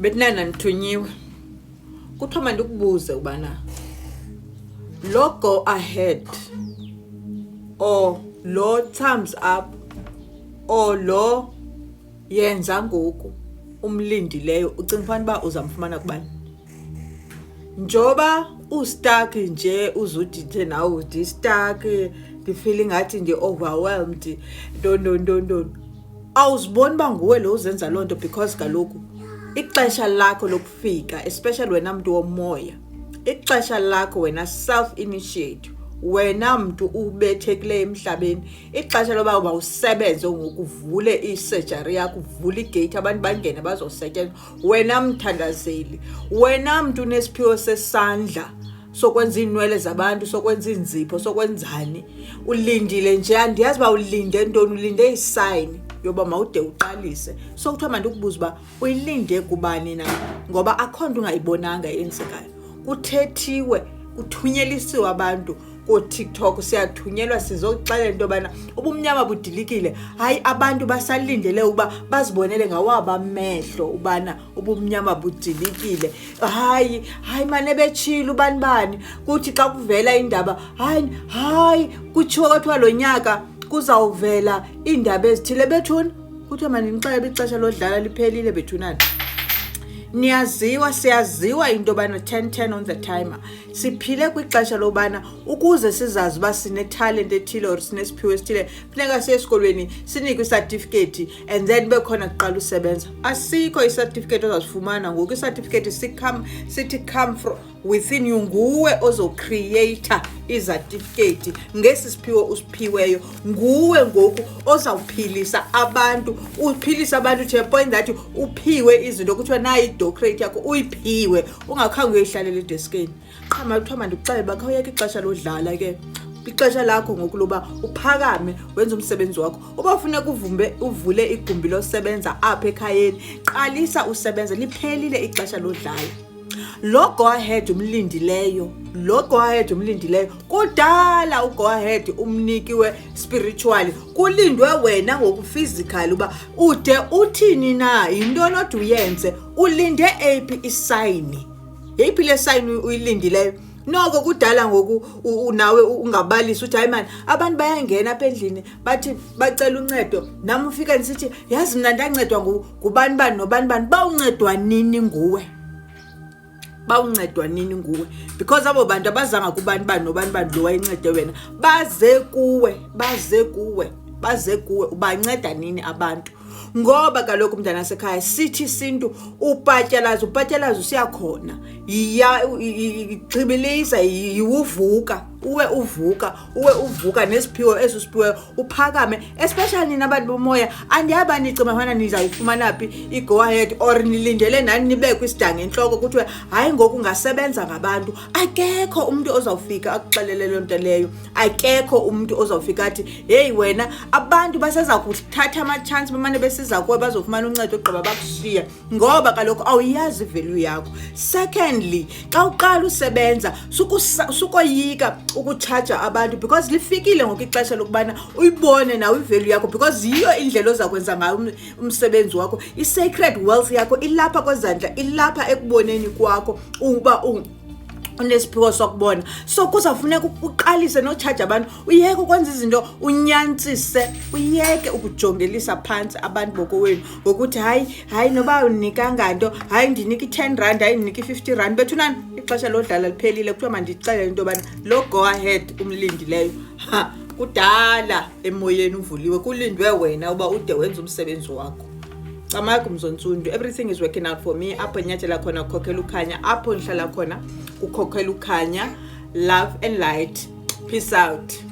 Betinana nithunyiwe. Kuthiwa mandikubuze ubana lo go ahead or lo thumbs up or lo yenza ngoku umlindileyo ucinga fanele ba uzamfumana kubani? Njoba ustuck nje uzudithe nawe uthi stuck the feeling ngathi ndi overwhelmed don't awuziboni ba nguwe lo uzenza lonto because kaloku ixesha lakho lokufika especially wena muntu womoya ixesha lakho wena self initiate wena muntu ubethekile emhlabeni ixesha loba uba usebenze ngokuvule isurgery yakho uvule igate abantu bangene bazosetyenzwa wena mthandazeli wena muntu unesiphiwo sesandla sokwenza inwele zabantu sokwenza inzipho sokwenzani ulindile nje andiyazi ba ulinde ntoni ulinde isign yoba mawude uqalise so kuthiwa mandikubuza ba uyilinde kubani na ngoba akhonto ungayibonanga eyenzekayo kuthethiwe kuthunyelisiwe abantu ku TikTok siyathunyelwa sizoxela into bana ubumnyama budilikile hayi abantu basalindele uba bazibonele ngawaba amehlo ubana ubumnyama budilikile hayi manje betshila ubani kuthi xa kuvela indaba hayi kutshiwo kwathiwa lo nyaka kuzawuvela indaba ezithile bethuna kuthiwa manje ngixela ixesha lodlala liphelile bethunana siyaziwa into bana 10 on the timer siphile kwixesha lobana ukuze sizazi uba sine talent ethile or sinesiphiwo esithile funeka siye esikolweni sinikwe certificate and then bekhona kuqala usebenza asikho icertificate ozasifumana ngoku icertificate sithi come from within you nguwe ozocreate icertificate ngesi siphiwo usiphiweyo nguwe ngoku ozawuphilisa abantu uphilisa abantu to a point that uphiwe izinto kuthiwa nayi doctorate yakho uyiphiwe ungakhange uyihlalela edeskeni qhama kuthiwa mandikuxele bakhawuyeka ixesha lodlala ke ixesha lakho ngokuloba uphakame wenza umsebenzi wakho uba ufuna uvule igumbi losebenza apha ekhayeni qalisa usebenza liphelile ixesha lodlala lo go ahead umlindileyo kudala ugo ahead umnikiwe spiritually kulindwe wena ngoku physical uba ude uthini na into not uyenze ulinde aphi isign yiphi le sign uyilindileyo noko kudala ngoku nawe ungabalisa uthi hayi man abantu bayangena apha endlini bathi bacela uncedo nami ufika nisithi yazi mina ndancedwa ngubani nobani bawuncedwa nini nguwe because abo bantu abazanga kubani nobani lo wayincede wena baze kuwe ubanceda nini abantu ngoba kaloku umntana sekhaya sithi isintu upatyalazo siyakhona igxibilisa uvuka nesiphiwo esiphiwe uphakame especially nabantu bomoya andiyabani icima fana nizayifumana phi igo ahead or nilindele nani nibekwe isidanga enhloko kuthiwe hayi ngoku ungasebenza ngabantu akekho umuntu ozawufika akuxelele lonto leyo akekho umuntu ozawufika athi hey wena abantu baseza kuthatha ama chance bamane besiza kuwe bazofumana uncedo ogqiba bakushiya ngoba kaloku awuyazi value yakho secondly xa uqala usebenza sukoyika ukucharge abantu because lifikile ngokixesha lokubana uyibone nawe ivalue yakho because yiyo indlela ozakwenza ngayo umsebenzi wakho i-sacred wealth yakho ilapha kwezandla ilapha ekuboneni kwakho uba unesiphiwo sokubona so kuzafuneka uqalise no-charge abantu uyeke ukwenza izinto unyantsise uyeke ukujongelisa phansi abantu bokowenu ngokuthi hayi noba unika nganto hayi ndinika i-10 hayi ndinika i-50 bethunani ixesha lodlala liphelile kuthiwa mandixelele into yobana lo go ahead umlindileyo kudala emoyeni uvuliwe kulindwe wena uba ude wenza umsebenzi wakho Camaku Mzontsundu, everything is working out for me. Apho nyathela khona ukhokhela ukhanya, apho ngihlala khona ukhokhela ukhanya. Love and light. Peace out.